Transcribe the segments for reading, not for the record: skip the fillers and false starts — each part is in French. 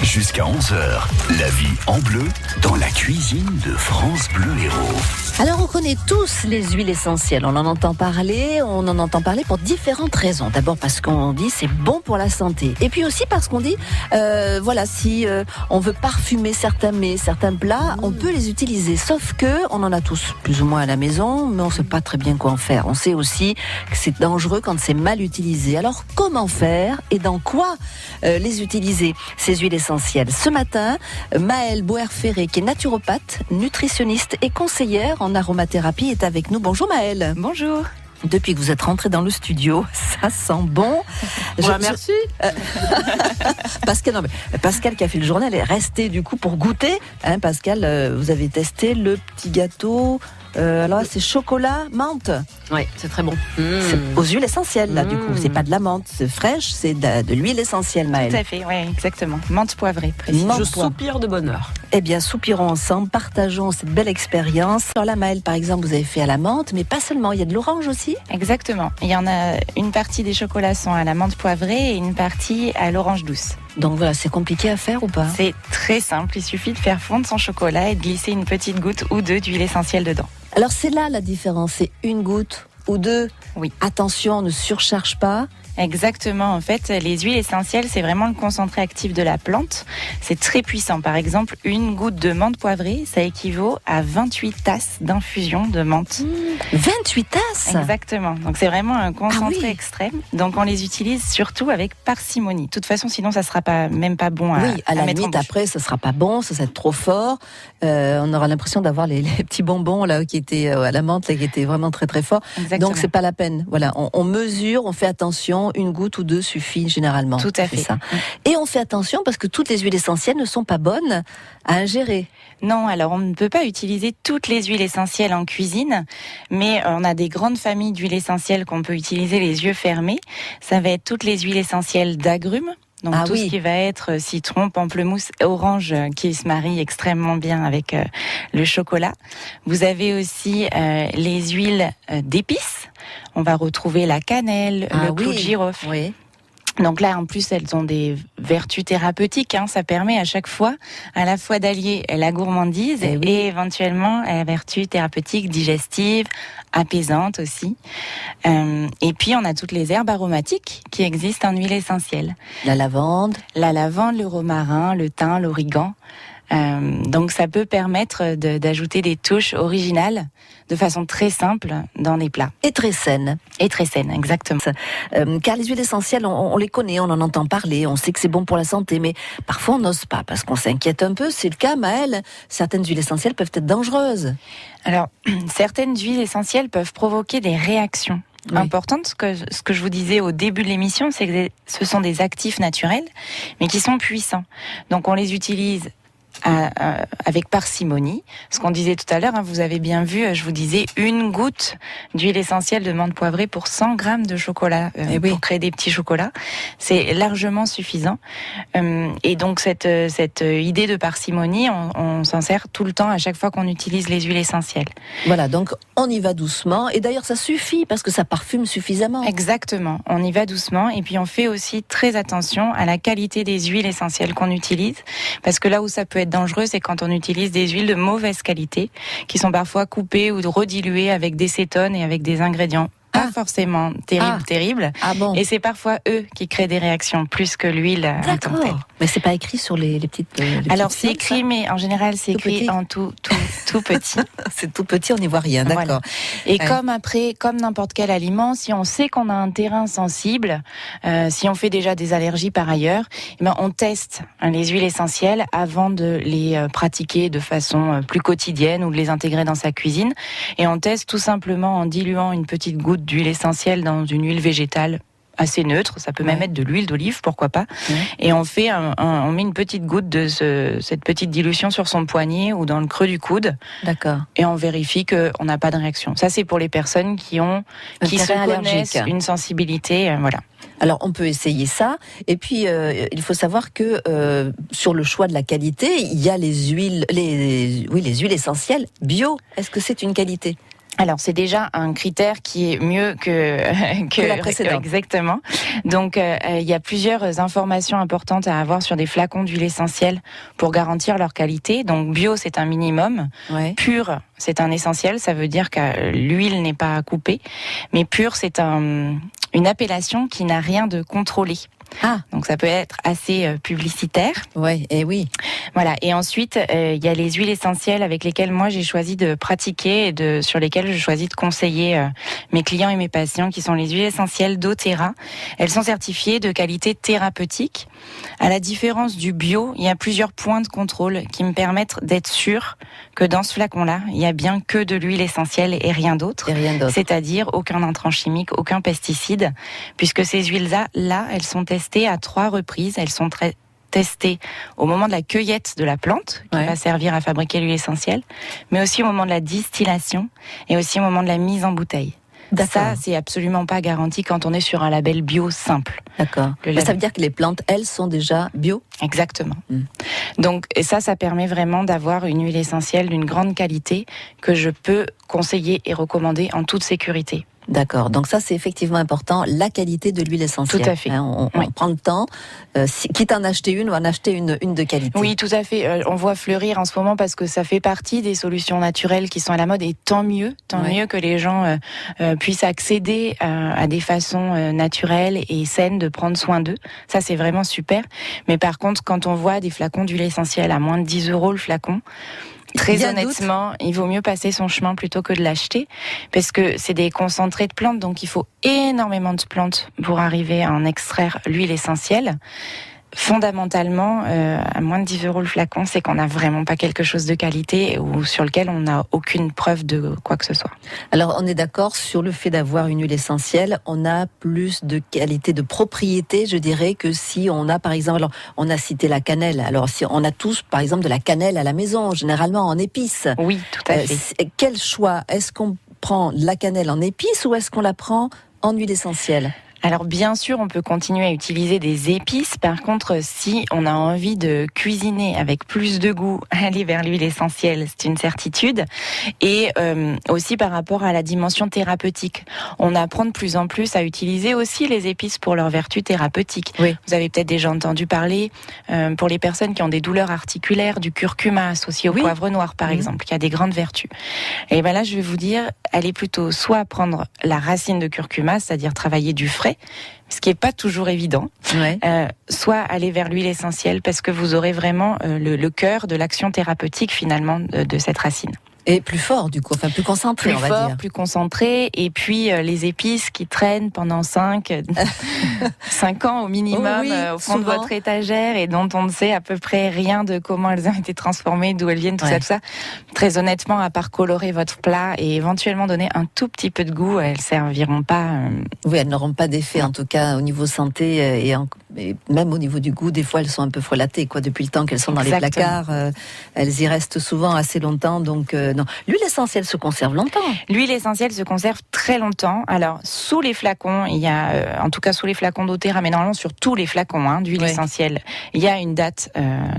Jusqu'à 11h, la vie en bleu dans la cuisine de France Bleu Héros. Alors on connaît tous les huiles essentielles, on en entend parler pour différentes raisons. D'abord parce qu'on dit c'est bon pour la santé, et puis aussi parce qu'on dit si on veut parfumer certains mets, certains plats, on peut les utiliser. Sauf que on en a tous plus ou moins à la maison, mais on ne sait pas très bien quoi en faire. On sait aussi que c'est dangereux quand c'est mal utilisé. Alors comment faire et dans quoi les utiliser, ces huiles essentielles? Ce matin, Maëlle Boer-Ferré, qui est naturopathe, nutritionniste et conseillère en aromathérapie, est avec nous. Bonjour Maëlle. Bonjour. Depuis que vous êtes rentrée dans le studio, ça sent bon. Merci. Pascal qui a fait le journal est resté du coup pour goûter. Pascal, vous avez testé le petit gâteau. Alors c'est chocolat menthe. Oui, c'est très bon. C'est aux huiles essentielles là du coup. C'est pas de la menthe, c'est fraîche, c'est de l'huile essentielle, Maëlle. Tout à fait, oui, exactement. Menthe poivrée, précisément. Je soupire de bonheur. Eh bien, soupirons ensemble, partageons cette belle expérience. Alors là, Maëlle, par exemple, vous avez fait à la menthe, mais pas seulement, il y a de l'orange aussi. Exactement. Il y en a une partie des chocolats sont à la menthe poivrée et une partie à l'orange douce. Donc voilà, c'est compliqué à faire ou pas? C'est très simple, il suffit de faire fondre son chocolat et de glisser une petite goutte ou deux d'huile essentielle dedans. Alors c'est là la différence, c'est une goutte ou deux. Oui. Attention, ne surcharge pas. Exactement, en fait, les huiles essentielles, c'est vraiment le concentré actif de la plante. C'est très puissant. Par exemple, une goutte de menthe poivrée, ça équivaut à 28 tasses d'infusion de menthe. 28 tasses? Exactement. Donc c'est vraiment un concentré extrême. Donc on les utilise surtout avec parcimonie. De toute façon, sinon ça sera même pas bon à Oui, à la mettre en limite, bouche. après, ça sera pas bon, ça va être trop fort. On aura l'impression d'avoir les petits bonbons là qui étaient à la menthe, là, qui étaient vraiment très très forts. Exactement. Donc c'est pas la peine. Voilà, on mesure, on fait attention. Une goutte ou deux suffit généralement. Tout à fait. Ça. Et on fait attention parce que toutes les huiles essentielles ne sont pas bonnes à ingérer. Non, alors on ne peut pas utiliser toutes les huiles essentielles en cuisine, mais on a des grandes familles d'huiles essentielles qu'on peut utiliser les yeux fermés. Ça va être toutes les huiles essentielles d'agrumes. Donc tout ce qui va être citron, pamplemousse, orange qui se marie extrêmement bien avec le chocolat. Vous avez aussi les huiles d'épices. On va retrouver la cannelle, le clou de girofle. Oui. Donc là, en plus, elles ont des vertus thérapeutiques. Ça permet à chaque fois, à la fois d'allier la gourmandise et éventuellement la vertu thérapeutique, digestive, apaisante aussi. Et puis, on a toutes les herbes aromatiques qui existent en huile essentielle. La lavande, le romarin, le thym, l'origan. Donc ça peut permettre d'ajouter des touches originales de façon très simple dans les plats. et très saine. Et très saines, exactement. Car les huiles essentielles, on les connaît, on en entend parler, on sait que c'est bon pour la santé, mais parfois on n'ose pas parce qu'on s'inquiète un peu. C'est le cas, Maëlle. Certaines huiles essentielles peuvent être dangereuses. Alors, certaines huiles essentielles peuvent provoquer des réactions importantes. Ce que je vous disais au début de l'émission, c'est que ce sont des actifs naturels, mais qui sont puissants. Donc on les utilise avec parcimonie. Ce qu'on disait tout à l'heure, vous avez bien vu, je vous disais une goutte d'huile essentielle de menthe poivrée pour 100 grammes de chocolat pour créer des petits chocolats. C'est largement suffisant. Et donc cette idée de parcimonie, on s'en sert tout le temps à chaque fois qu'on utilise les huiles essentielles. Voilà, donc on y va doucement. Et d'ailleurs, ça suffit parce que ça parfume suffisamment. Exactement, on y va doucement. Et puis on fait aussi très attention à la qualité des huiles essentielles qu'on utilise. Parce que là où ça peut être dangereux, c'est quand on utilise des huiles de mauvaise qualité, qui sont parfois coupées ou rediluées avec des cétones et avec des ingrédients pas forcément terribles. Ah bon. Et c'est parfois eux qui créent des réactions plus que l'huile en tant que telle. Mais c'est pas écrit sur les petites. Alors petites c'est fioles, écrit, ça mais en général c'est Tout écrit petit. en tout petit. C'est tout petit, on n'y voit rien, d'accord. Voilà. Et comme n'importe quel aliment, si on sait qu'on a un terrain sensible, si on fait déjà des allergies par ailleurs, on teste les huiles essentielles avant de les pratiquer de façon plus quotidienne ou de les intégrer dans sa cuisine. Et on teste tout simplement en diluant une petite goutte d'huile essentielle dans une huile végétale assez neutre, ça peut même être de l'huile d'olive, pourquoi pas. Et on fait on met une petite goutte de cette petite dilution sur son poignet ou dans le creux du coude. D'accord. Et on vérifie qu'on n'a pas de réaction. Ça, c'est pour les personnes qui se connaissent, une sensibilité, voilà. Alors on peut essayer ça, et puis il faut savoir que sur le choix de la qualité, il y a les huiles essentielles bio. Est-ce que c'est une qualité ? Alors c'est déjà un critère qui est mieux que la précédente. Exactement. Donc il y a plusieurs informations importantes à avoir sur des flacons d'huile essentielle pour garantir leur qualité. Donc bio, c'est un minimum. Ouais. Pur, c'est un essentiel. Ça veut dire que l'huile n'est pas coupée. Mais pur, c'est une appellation qui n'a rien de contrôlé. Ah, Donc ça peut être assez publicitaire. ouais, et oui. Voilà. Et ensuite, il y a les huiles essentielles avec lesquelles moi j'ai choisi de pratiquer et sur lesquelles je choisis de conseiller mes clients et mes patients, qui sont les huiles essentielles d'Oterra. Elles sont certifiées de qualité thérapeutique. À la différence du bio, il y a plusieurs points de contrôle qui me permettent d'être sûr que dans ce flacon-là, il y a bien que de l'huile essentielle et rien d'autre. Et rien d'autre. C'est-à-dire aucun intrant chimique, aucun pesticide, puisque ces huiles-là, elles sont testées à 3 reprises. Elles sont testées au moment de la cueillette de la plante, qui va servir à fabriquer l'huile essentielle, mais aussi au moment de la distillation et aussi au moment de la mise en bouteille. Ça, c'est absolument pas garanti quand on est sur un label bio simple. D'accord. Mais ça veut dire que les plantes, elles, sont déjà bio ? Exactement. Donc, et ça permet vraiment d'avoir une huile essentielle d'une grande qualité que je peux conseiller et recommander en toute sécurité. D'accord. Donc ça, c'est effectivement important, la qualité de l'huile essentielle. Tout à fait. On prend le temps, quitte à en acheter une ou en acheter une de qualité. Oui, tout à fait. On voit fleurir en ce moment parce que ça fait partie des solutions naturelles qui sont à la mode, et tant mieux que les gens puissent accéder à des façons naturelles et saines de prendre soin d'eux. Ça, c'est vraiment super. Mais par contre, quand on voit des flacons d'huile essentielle à moins de 10 € le flacon, très honnêtement, il vaut mieux passer son chemin plutôt que de l'acheter, parce que c'est des concentrés de plantes, donc il faut énormément de plantes pour arriver à en extraire l'huile essentielle. Fondamentalement, à moins de 10 € le flacon, c'est qu'on n'a vraiment pas quelque chose de qualité ou sur lequel on n'a aucune preuve de quoi que ce soit. Alors, on est d'accord sur le fait d'avoir une huile essentielle. On a plus de qualité, de propriété, je dirais, que si on a, par exemple, alors, on a cité la cannelle. Alors, si on a tous, par exemple, de la cannelle à la maison, généralement en épices. Oui, tout à fait. Quel choix ? Est-ce qu'on prend la cannelle en épices ou est-ce qu'on la prend en huile essentielle ? Alors bien sûr, on peut continuer à utiliser des épices. Par contre, si on a envie de cuisiner avec plus de goût, aller vers l'huile essentielle, c'est une certitude. Et aussi par rapport à la dimension thérapeutique, on apprend de plus en plus à utiliser aussi les épices pour leurs vertus thérapeutiques. Oui. Vous avez peut-être déjà entendu parler, pour les personnes qui ont des douleurs articulaires, du curcuma associé au poivre noir, par exemple, qui a des grandes vertus. Et ben là, je vais vous dire, allez plutôt soit prendre la racine de curcuma, c'est-à-dire travailler du frais, ce qui n'est pas toujours évident, soit aller vers l'huile essentielle, parce que vous aurez vraiment le cœur de l'action thérapeutique finalement de cette racine. Et plus fort, du coup, enfin plus concentré, on va dire. Plus concentré, et puis les épices qui traînent pendant 5 ans au minimum au fond de votre étagère, et dont on ne sait à peu près rien de comment elles ont été transformées, d'où elles viennent, tout ça. Très honnêtement, à part colorer votre plat et éventuellement donner un tout petit peu de goût, elles serviront pas. Oui, elles n'auront pas d'effet, en tout cas au niveau santé et même au niveau du goût. Des fois, elles sont un peu frelatées, depuis le temps qu'elles sont dans les placards. Elles y restent souvent assez longtemps, donc non. L'huile essentielle se conserve longtemps. L'huile essentielle se conserve très longtemps. Alors, sous les flacons, il y a, en tout cas sous les flacons d'Oterra, mais normalement sur tous les flacons d'huile essentielle, il y a une date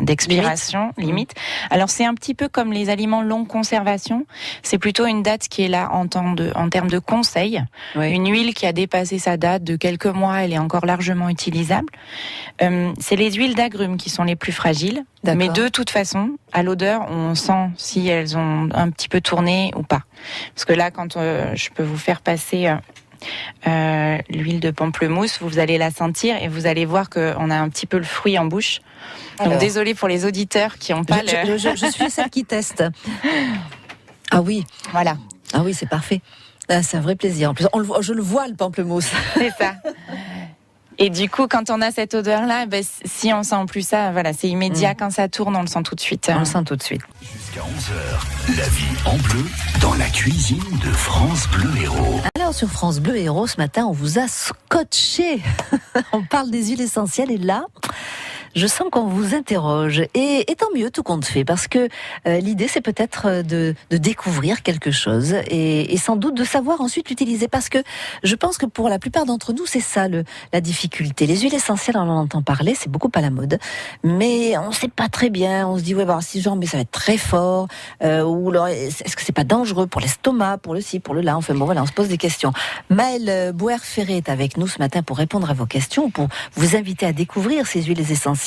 d'expiration limite. Alors, c'est un petit peu comme les aliments longue conservation. C'est plutôt une date qui est là en termes de conseil. Une huile qui a dépassé sa date de quelques mois, elle est encore largement utilisable. C'est les huiles d'agrumes qui sont les plus fragiles. Mais de toute façon, à l'odeur, on sent si elles ont un petit peu tourné ou pas. Parce que là, quand je peux vous faire passer l'huile de pamplemousse, vous allez la sentir et vous allez voir qu'on a un petit peu le fruit en bouche. Donc désolée pour les auditeurs qui n'ont pas je suis celle qui teste. Ah oui. Voilà. Ah oui, c'est parfait. Ah, c'est un vrai plaisir. En plus, je le vois, le pamplemousse. C'est ça. Et du coup, quand on a cette odeur-là, si on sent plus ça, c'est immédiat. Quand ça tourne, on le sent tout de suite. On le sent tout de suite. Jusqu'à 11h, la vie en bleu dans la cuisine de France Bleu Héros. Alors, sur France Bleu Héros, ce matin, on vous a scotché. On parle des huiles essentielles et là, Je sens qu'on vous interroge et tant mieux, tout compte fait, parce que l'idée c'est peut-être de découvrir quelque chose et sans doute de savoir ensuite l'utiliser, parce que je pense que pour la plupart d'entre nous c'est ça la difficulté. Les huiles essentielles, on en entend parler, c'est beaucoup à la mode, mais on ne sait pas très bien. On se dit si genre mais ça va être très fort, ou alors est-ce que c'est pas dangereux pour l'estomac, pour le ci, pour le là. Enfin bon voilà, on se pose des questions. Maëlle Bouher-Ferré est avec nous ce matin pour répondre à vos questions, pour vous inviter à découvrir ces huiles essentielles.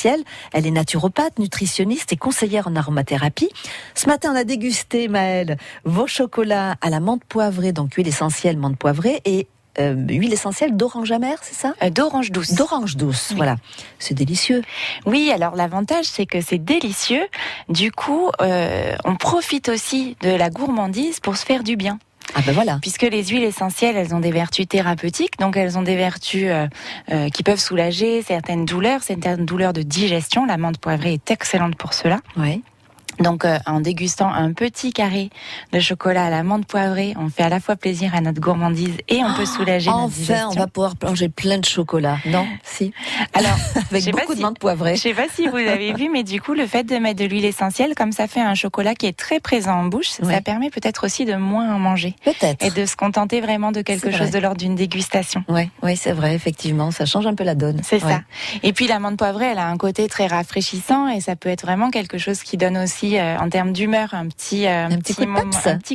Elle est naturopathe, nutritionniste et conseillère en aromathérapie. Ce matin, on a dégusté, Maëlle, vos chocolats à la menthe poivrée, donc huile essentielle menthe poivrée et huile essentielle d'orange amère, c'est ça ? D'orange douce. D'orange douce, oui. Voilà. C'est délicieux. Oui, alors l'avantage, c'est que c'est délicieux. Du coup, on profite aussi de la gourmandise pour se faire du bien. Ah ben voilà. Puisque les huiles essentielles, elles ont des vertus thérapeutiques, donc elles ont des vertus qui peuvent soulager certaines douleurs de digestion. La menthe poivrée est excellente pour cela. Oui. Donc, en dégustant un petit carré de chocolat à la menthe poivrée, on fait à la fois plaisir à notre gourmandise et on peut soulager notre digestion. Enfin, on va pouvoir plonger plein de chocolat. Non ? Si. Alors, avec beaucoup de menthe poivrée. Je sais pas si vous avez vu, mais du coup, le fait de mettre de l'huile essentielle, comme ça fait un chocolat qui est très présent en bouche, ça permet peut-être aussi de moins en manger. Peut-être. Et de se contenter vraiment de quelque chose de l'ordre d'une dégustation. Oui, c'est vrai, effectivement. Ça change un peu la donne. C'est ça. Et puis, la menthe poivrée, elle a un côté très rafraîchissant et ça peut être vraiment quelque chose qui donne aussi en termes d'humeur, un petit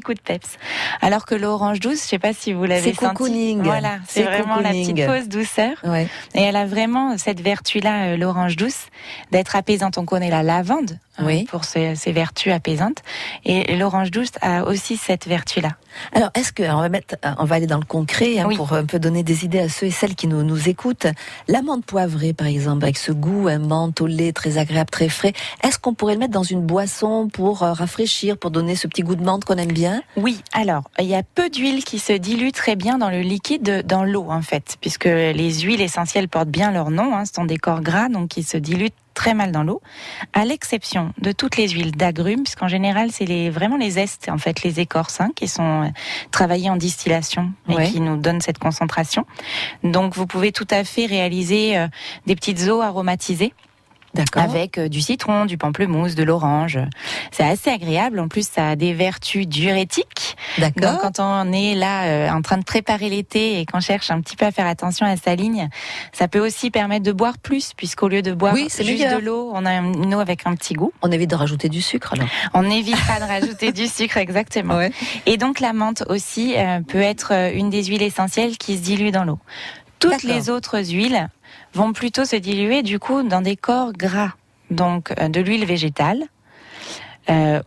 coup de peps. Alors que l'orange douce, je sais pas si vous l'avez senti. Cocooning. Voilà, c'est vraiment cocooning. La petite pause douceur. Ouais. Et elle a vraiment cette vertu-là, l'orange douce, d'être apaisante. On connaît la lavande pour ses vertus apaisantes. Et l'orange douce a aussi cette vertu-là. Alors, est-ce que, on va aller dans le concret pour un peu donner des idées à ceux et celles qui nous écoutent. La menthe poivrée, par exemple, avec ce goût menthe au lait très agréable, très frais, est-ce qu'on pourrait le mettre dans une boisson pour rafraîchir, pour donner ce petit goût de menthe qu'on aime bien ? Oui, alors, il y a peu d'huile qui se dilue très bien dans le liquide, dans l'eau, en fait, puisque les huiles essentielles portent bien leur nom, ce sont des corps gras, donc qui se diluent très mal dans l'eau, à l'exception de toutes les huiles d'agrumes, puisqu'en général, c'est vraiment les zestes, en fait, les écorces, qui sont travaillées en distillation et qui nous donnent cette concentration. Donc, vous pouvez tout à fait réaliser des petites eaux aromatisées. D'accord. Avec du citron, du pamplemousse, de l'orange. C'est assez agréable. En plus, ça a des vertus diurétiques. D'accord. Donc, quand on est là en train de préparer l'été et qu'on cherche un petit peu à faire attention à sa ligne, ça peut aussi permettre de boire plus, puisqu'au lieu de boire juste de l'eau, on a une eau avec un petit goût. On évite de rajouter du sucre, alors. On évitera de rajouter du sucre, exactement. Ouais. Et donc, la menthe aussi peut être une des huiles essentielles qui se dilue dans l'eau. Toutes les autres huiles vont plutôt se diluer du coup dans des corps gras, donc de l'huile végétale,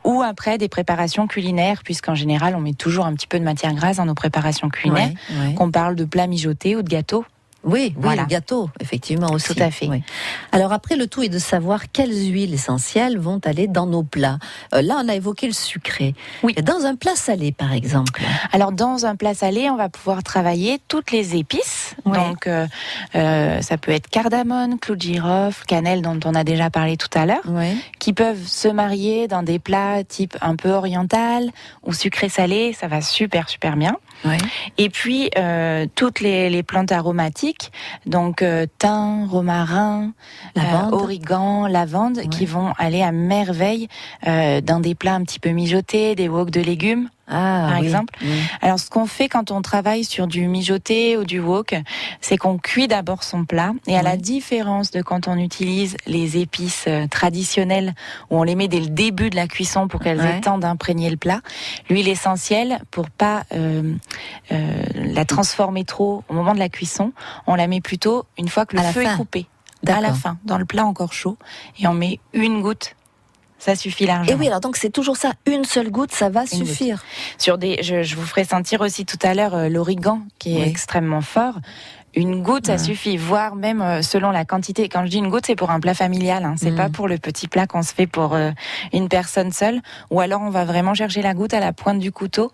ou après des préparations culinaires, puisqu'en général on met toujours un petit peu de matière grasse dans nos préparations culinaires, qu'on parle de plats mijotés ou de gâteaux. Oui, le gâteau, effectivement aussi. Tout à fait. Oui. Alors après, le tout est de savoir quelles huiles essentielles vont aller dans nos plats. Là, on a évoqué le sucré. Oui. Dans un plat salé, par exemple. Alors, dans un plat salé, on va pouvoir travailler toutes les épices. Ouais. Donc, ça peut être cardamome, clou de girofle, cannelle, dont on a déjà parlé tout à l'heure, qui peuvent se marier dans des plats type un peu oriental ou sucré-salé. Ça va super, super bien. Ouais. Et puis, toutes les plantes aromatiques, donc thym, romarin, origan, lavande, qui vont aller à merveille dans des plats un petit peu mijotés, des woks de légumes. Par exemple. Alors, ce qu'on fait quand on travaille sur du mijoté ou du wok, c'est qu'on cuit d'abord son plat. Et à la différence de quand on utilise les épices traditionnelles, où on les met dès le début de la cuisson pour qu'elles aient le temps d'imprégner le plat, l'huile essentielle, pour pas la transformer trop au moment de la cuisson, on la met plutôt une fois que le feu est coupé. À la fin, dans le plat encore chaud. Et on met une goutte. Ça suffit largement. Et oui, alors donc c'est toujours ça, une seule goutte, ça va suffire. Sur je vous ferai sentir aussi tout à l'heure l'origan qui est extrêmement fort. Une goutte, ça suffit, voire même selon la quantité. Quand je dis une goutte, c'est pour un plat familial, c'est pas pour le petit plat qu'on se fait pour une personne seule. Ou alors on va vraiment chercher la goutte à la pointe du couteau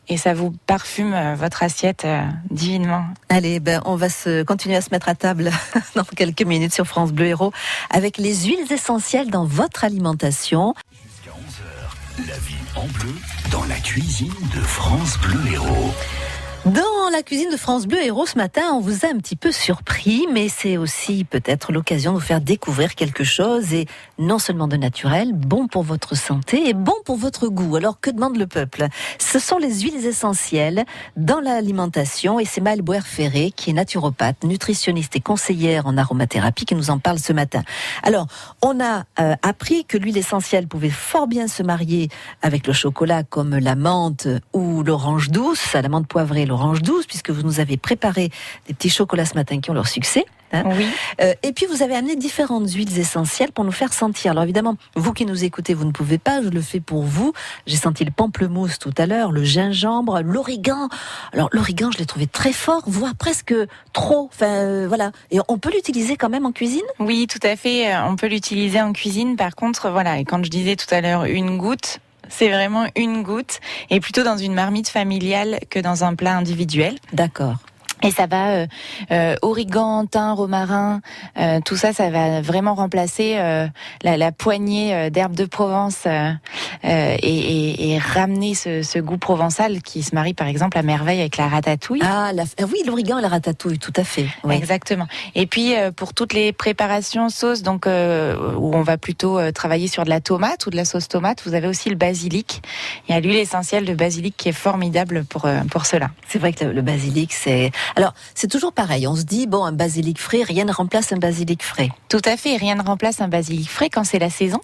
et ça vous parfume votre assiette divinement. Allez, on va continuer à se mettre à table dans quelques minutes sur France Bleu Héros avec les huiles essentielles dans votre alimentation. Jusqu'à 11h, la vie en bleu dans la cuisine de France Bleu Héros. Dans la cuisine de France Bleu Héros ce matin, on vous a un petit peu surpris, mais c'est aussi peut-être l'occasion de vous faire découvrir quelque chose, et non seulement de naturel, bon pour votre santé et bon pour votre goût. Alors que demande le peuple? Ce sont les huiles essentielles dans l'alimentation, et c'est Maëlle Bouer-Ferré, qui est naturopathe, nutritionniste et conseillère en aromathérapie, qui nous en parle ce matin. Alors, on a appris que l'huile essentielle pouvait fort bien se marier avec le chocolat, comme la menthe ou l'orange douce, la menthe poivrée et l'orange douce, puisque vous nous avez préparé des petits chocolats ce matin qui ont leur succès. Oui. Et puis vous avez amené différentes huiles essentielles pour nous faire sentir. Alors évidemment, vous qui nous écoutez, vous ne pouvez pas, je le fais pour vous. J'ai senti le pamplemousse tout à l'heure, le gingembre, l'origan. Alors l'origan, je l'ai trouvé très fort, voire presque trop. Enfin voilà. Et on peut l'utiliser quand même en cuisine? Oui, tout à fait. On peut l'utiliser en cuisine. Par contre, voilà, et quand je disais tout à l'heure une goutte, c'est vraiment une goutte, et plutôt dans une marmite familiale que dans un plat individuel. D'accord. Et ça va, origan, thym, romarin, tout ça, ça va vraiment remplacer la poignée d'herbes de Provence et ramener ce goût provençal qui se marie par exemple à merveille avec la ratatouille. Oui, l'origan et la ratatouille, tout à fait. Oui. Exactement. Et puis pour toutes les préparations sauces, donc où on va plutôt travailler sur de la tomate ou de la sauce tomate, vous avez aussi le basilic. Il y a l'huile essentielle de basilic qui est formidable pour cela. C'est vrai que le basilic, c'est... Alors, c'est toujours pareil. On se dit, bon, un basilic frais, rien ne remplace un basilic frais. Tout à fait. Rien ne remplace un basilic frais quand c'est la saison.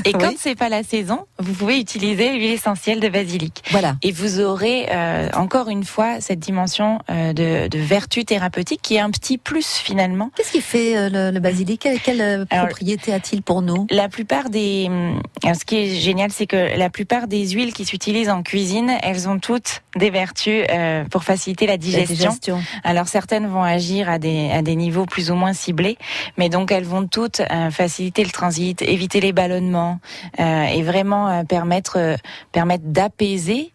Et quand c'est pas la saison, vous pouvez utiliser l'huile essentielle de basilic. Voilà. Et vous aurez encore une fois cette dimension de vertu thérapeutique qui est un petit plus finalement. Qu'est-ce qui fait le basilic? Quelle propriété a-t-il pour nous? La plupart ce qui est génial, c'est que la plupart des huiles qui s'utilisent en cuisine, elles ont toutes des vertus pour faciliter la digestion. Alors certaines vont agir à des niveaux plus ou moins ciblés, mais donc elles vont toutes faciliter le transit, éviter les ballonnements et vraiment permettre d'apaiser,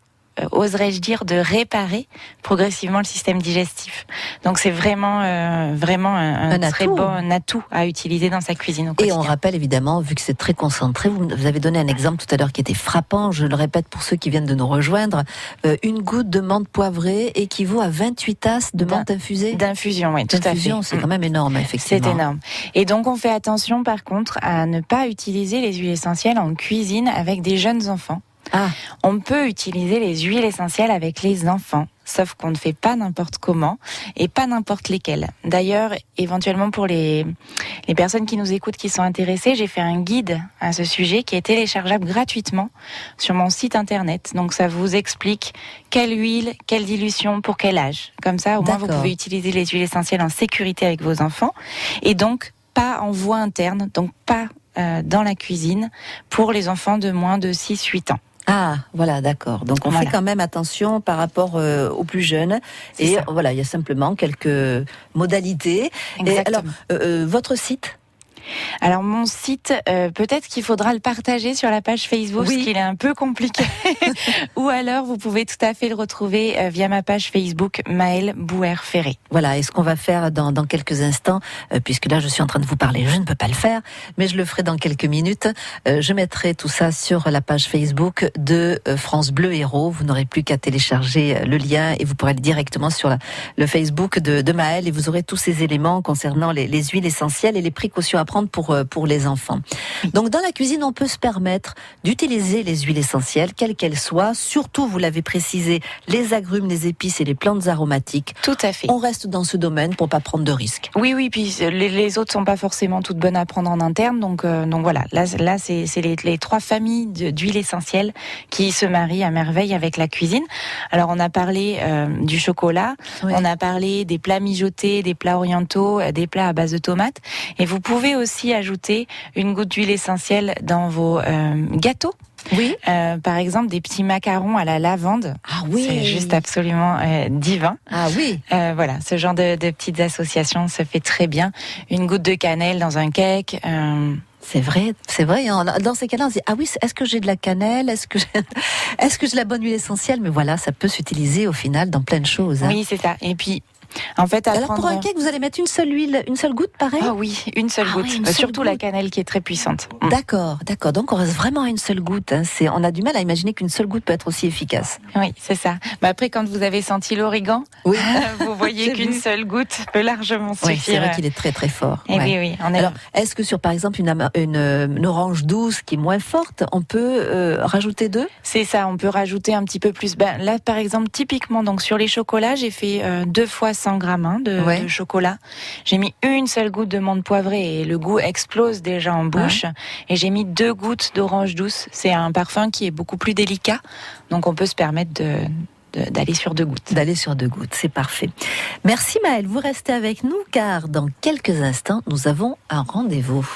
oserais-je dire, de réparer progressivement le système digestif. Donc c'est vraiment un très bon atout à utiliser dans sa cuisine au quotidien. Et on rappelle évidemment, vu que c'est très concentré, vous avez donné un exemple tout à l'heure qui était frappant, je le répète pour ceux qui viennent de nous rejoindre, une goutte de menthe poivrée équivaut à 28 tasses de menthe infusée. D'infusion, oui, tout à fait. C'est quand même énorme, effectivement. C'est énorme. Et donc on fait attention par contre à ne pas utiliser les huiles essentielles en cuisine avec des jeunes enfants. On peut utiliser les huiles essentielles avec les enfants, sauf qu'on ne fait pas n'importe comment et pas n'importe lesquelles. D'ailleurs, éventuellement pour les personnes qui nous écoutent, qui sont intéressées, j'ai fait un guide à ce sujet qui est téléchargeable gratuitement sur mon site internet. Donc ça vous explique quelle huile, quelle dilution, pour quel âge. Comme ça, au moins vous pouvez utiliser les huiles essentielles en sécurité avec vos enfants, et donc pas en voie interne, donc pas dans la cuisine pour les enfants de moins de 6-8 ans. Ah, voilà, d'accord. Donc on fait quand même attention par rapport aux plus jeunes. Et voilà, il y a simplement quelques modalités. Exactement. Et alors, votre site ? Alors mon site, peut-être qu'il faudra le partager sur la page Facebook, parce qu'il est un peu compliqué. Ou alors vous pouvez tout à fait le retrouver via ma page Facebook Maëlle Bouer-Ferré. Voilà, et ce qu'on va faire dans quelques instants, puisque là je suis en train de vous parler, je ne peux pas le faire, mais je le ferai dans quelques minutes. Je mettrai tout ça sur la page Facebook de France Bleu Héros. Vous n'aurez plus qu'à télécharger le lien et vous pourrez aller directement sur le Facebook de Maëlle, et vous aurez tous ces éléments concernant les huiles essentielles et les précautions à prendre pour les enfants. Donc dans la cuisine, on peut se permettre d'utiliser les huiles essentielles, quelles qu'elles soient, surtout, vous l'avez précisé, les agrumes, les épices et les plantes aromatiques. Tout à fait. On reste dans ce domaine pour pas prendre de risques. Oui, puis les autres sont pas forcément toutes bonnes à prendre en interne, donc voilà, là c'est les trois familles d'huiles essentielles qui se marient à merveille avec la cuisine. Alors on a parlé du chocolat, on a parlé des plats mijotés, des plats orientaux, des plats à base de tomates, et vous pouvez aussi ajouter une goutte d'huile essentielle dans vos gâteaux. Oui. Par exemple, des petits macarons à la lavande. Ah oui. C'est juste absolument divin. Ah oui. Voilà, ce genre de petites associations se fait très bien. Une goutte de cannelle dans un cake. C'est vrai. Dans ces cas-là, on se dit, ah oui, est-ce que j'ai de la cannelle? Est-ce que j'ai la bonne huile essentielle? Mais voilà, ça peut s'utiliser au final dans plein de choses. Oui, c'est ça. Et puis, En fait, Alors pour un cake, vous allez mettre une seule huile, une seule goutte, pareil? Ah oui, une seule goutte. Oui, une seule Surtout goutte. la cannelle qui est très puissante. D'accord. Donc on reste vraiment à une seule goutte. Hein. On a du mal à imaginer qu'une seule goutte peut être aussi efficace. Oui, c'est ça. Après, quand vous avez senti l'origan, Oui. vous voyez qu'une seule goutte peut largement suffire. Oui, c'est vrai qu'il est très très fort. Et Ouais. oui. Alors, est-ce que sur par exemple une orange douce qui est moins forte, on peut rajouter 2? C'est ça, on peut rajouter un petit peu plus. Là, par exemple, typiquement, donc sur les chocolats, j'ai fait 2 fois 100 grammes de chocolat. J'ai mis une seule goutte de menthe poivrée et le goût explose déjà en bouche. Ouais. Et j'ai mis 2 gouttes d'orange douce. C'est un parfum qui est beaucoup plus délicat, donc on peut se permettre d'aller sur 2 gouttes. D'aller sur 2 gouttes, c'est parfait. Merci Maëlle, vous restez avec nous car dans quelques instants, nous avons un rendez-vous.